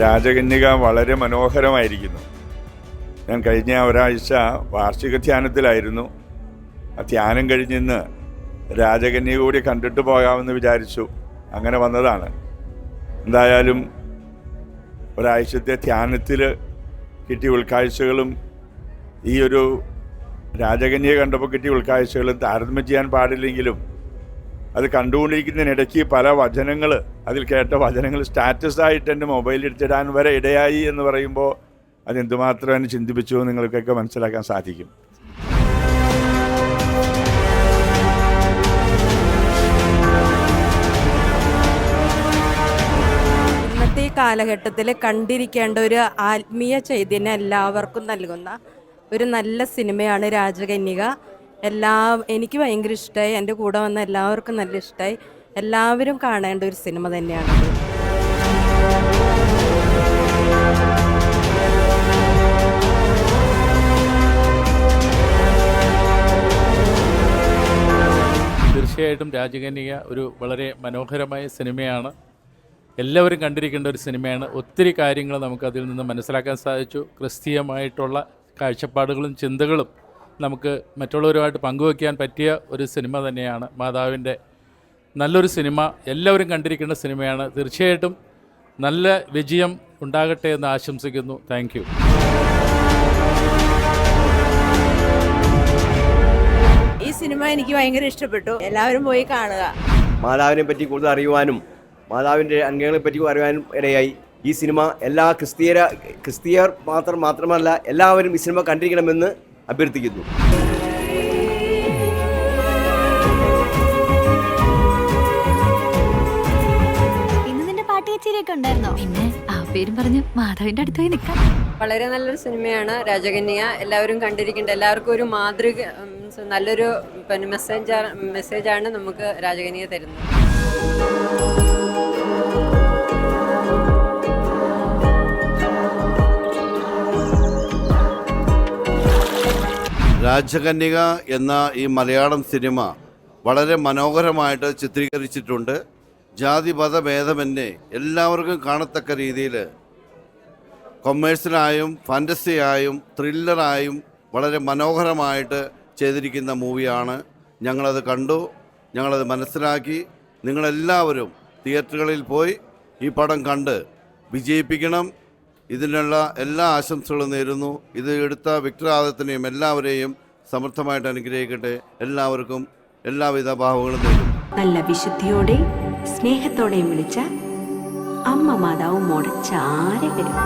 രാജകന്യക വളരെ മനോഹരമായിരിക്കുന്നു. ഞാൻ കഴിഞ്ഞ ഒരാഴ്ച വാർഷിക ധ്യാനത്തിലായിരുന്നു. ആ ധ്യാനം കഴിഞ്ഞിന്ന് രാജകന്യക കൂടി കണ്ടിട്ട് പോകാമെന്ന് വിചാരിച്ചു. അങ്ങനെ വന്നതാണ്. എന്തായാലും ഒരാഴ്ചത്തെ ധ്യാനത്തിൽ കിട്ടിയ ഉൾക്കാഴ്ചകളും ഈ ഒരു രാജകന്യക കണ്ടപ്പോൾ കിട്ടിയ ഉൾക്കാഴ്ചകളും താരതമ്യം ചെയ്യാൻ പാടില്ലെങ്കിലും അത് കണ്ടുകൊണ്ടിരിക്കുന്നതിനിടയ്ക്ക് പല വചനങ്ങൾ, അതിൽ കേട്ട വചനങ്ങൾ സ്റ്റാറ്റസായിട്ട് എൻ്റെ മൊബൈലിൽ എടുത്തിടാൻ വരെ ഇടയായി എന്ന് പറയുമ്പോൾ അതെന്തുമാത്രം എന്നെ ചിന്തിപ്പിച്ചു നിങ്ങൾക്കൊക്കെ മനസ്സിലാക്കാൻ സാധിക്കും. ഇന്നത്തെ കാലഘട്ടത്തിൽ കണ്ടിരിക്കേണ്ട ഒരു ആത്മീയ ചൈതന്യം എല്ലാവർക്കും നൽകുന്ന ഒരു നല്ല സിനിമയാണ് രാജകന്യക. എനിക്ക് ഭയങ്കര ഇഷ്ടമായി, എൻ്റെ കൂടെ വന്ന എല്ലാവർക്കും നല്ല ഇഷ്ടമായി. എല്ലാവരും കാണേണ്ട ഒരു സിനിമ തന്നെയാണത്. തീർച്ചയായിട്ടും രാജകന്യക ഒരു വളരെ മനോഹരമായ സിനിമയാണ്. എല്ലാവരും കണ്ടിരിക്കേണ്ട ഒരു സിനിമയാണ്. ഒത്തിരി കാര്യങ്ങൾ നമുക്കതിൽ നിന്ന് മനസ്സിലാക്കാൻ സാധിച്ചു. ക്രിസ്തീയമായിട്ടുള്ള കാഴ്ചപ്പാടുകളും ചിന്തകളും നമുക്ക് മറ്റുള്ളവരുമായിട്ട് പങ്കുവയ്ക്കാൻ പറ്റിയ ഒരു സിനിമ തന്നെയാണ്. മാതാവിൻ്റെ നല്ലൊരു സിനിമ, എല്ലാവരും കണ്ടിരിക്കേണ്ട സിനിമയാണ്. തീർച്ചയായിട്ടും നല്ല വിജയം ഉണ്ടാകട്ടെ എന്ന് ആശംസിക്കുന്നു. Thank you. ഈ സിനിമ എനിക്ക് ഭയങ്കര ഇഷ്ടപ്പെട്ടു. എല്ലാവരും പോയി കാണുക. മാതാവിനെ പറ്റി കൂടുതൽ അറിയുവാനും മാതാവിൻ്റെ അംഗങ്ങളെ പറ്റി അറിയാനും ഇടയായി. ഈ സിനിമ എല്ലാ ക്രിസ്തീയർ മാത്രമല്ല എല്ലാവരും ഈ സിനിമ കണ്ടിരിക്കണമെന്ന് അഭ്യർത്ഥിക്കുന്നു. ഇന്ന് നിന്റെ പാട്ട് കച്ചേരിയൊക്കെ ഉണ്ടായിരുന്നോ? പിന്നെ ആ പേരും പറഞ്ഞ് മാധവിന്റെ അടുത്ത് പോയി നിൽക്കാം. വളരെ നല്ലൊരു സിനിമയാണ് രാജകന്യക. എല്ലാവരും കണ്ടിരിക്കേണ്ട, എല്ലാവർക്കും ഒരു മാതൃക, നല്ലൊരു മെസ്സേജാണ് നമുക്ക് രാജകന്യക തരുന്നത്. രാജകന്യക എന്ന ഈ മലയാളം സിനിമ വളരെ മനോഹരമായിട്ട് ചിത്രീകരിച്ചിട്ടുണ്ട്. ജാതിമതഭേദമന്യേ എല്ലാവർക്കും കാണത്തക്ക രീതിയിൽ കൊമേഴ്സ്യലായും ഫാൻറ്റസിയായും ത്രില്ലറായും വളരെ മനോഹരമായിട്ട് ചെയ്തിരിക്കുന്ന മൂവിയാണ്. ഞങ്ങളത് കണ്ടു, ഞങ്ങളത് മനസ്സിലാക്കി. നിങ്ങളെല്ലാവരും തിയേറ്ററുകളിൽ പോയി ഈ പടം കണ്ട് വിജയിപ്പിക്കണം. ഇതിനുള്ള എല്ലാ ആശംസകളും നേരുന്നു. ഇത് എടുത്ത വിക്ടറാദത്തിനെയും എല്ലാവരെയും സമർത്ഥമായിട്ട് അനുഗ്രഹിക്കട്ടെ. എല്ലാവർക്കും എല്ലാവിധ ഭാവങ്ങളും നേരുന്നു. നല്ല വിശുദ്ധിയോടെ സ്നേഹത്തോടെയും വിളിച്ച അമ്മ മാതാവും മോടെ ചാരെ വരും.